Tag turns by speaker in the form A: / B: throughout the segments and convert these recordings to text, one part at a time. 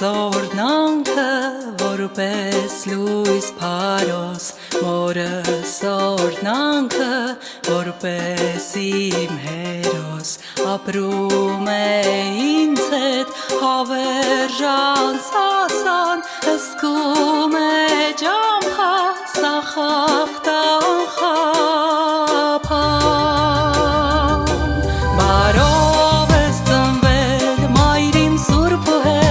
A: օրնանքը որպես լույս փարոս մորս օրնանքը որպես իմ հերոս ապրում է ինձ հետ հավերժան սասան հսկում է ջամփա սախախտան խափան բարով ես ծնվել մայրիմ սուրբու հետ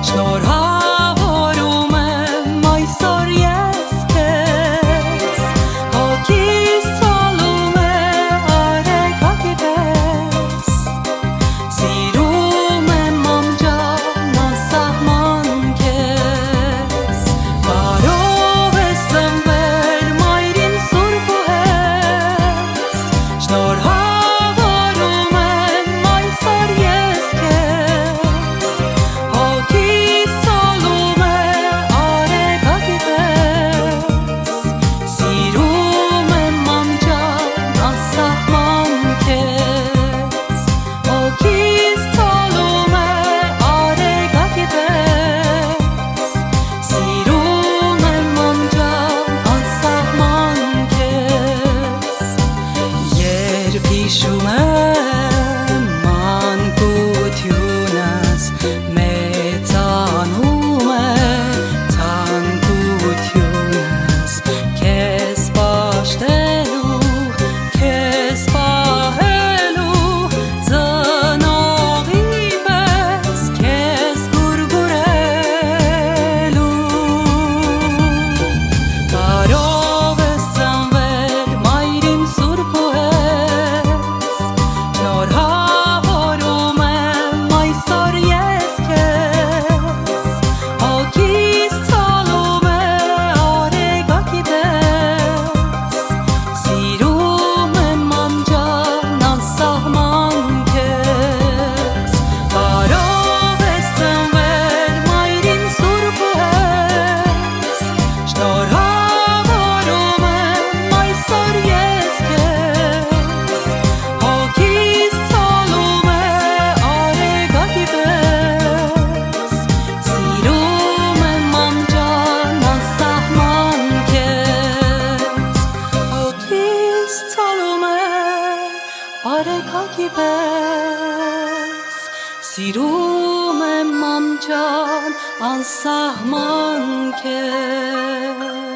A: շնորհավորում եմ այսօր ես քեզ հոգիս ցալում է արեգակի պես սիրում եմ ամջան անսահման քեզ բարով ես ծնվել մայրիմ սուրբու հետ շնորհավորում եմ այսօր ես քեզ հոգիս ցալում է արեգակի պես սիրում եմ ամջան անսահման քեզ հոգիս ցալում է արեգակի պես սիրում եմ ամջան անսահման քեզ երբ հիշում եմ մանկությունս մեծանում է թանկությունս քեզ պաշտելու քեզ պահելու ծնողի պես քեզ գուրգուրելու բարով ես ծնվել մայրիմ սուրբու հետ շնորհավորում եմ այսօր ես քեզ հոգիս ցալում է արեգակի պես սիրում եմ ամջան անսահման քեզ բարով ես ծնվել մայրիմ սուրբու հետ շնորհավորում եմ այսօր ես քեզ հոգիս ցալում է արեգակի պես սիրում եմ ամջան անսահման քեզ հոգիս ցալում է արեգակի պես սիրում եմ ամջան անսահման քեզ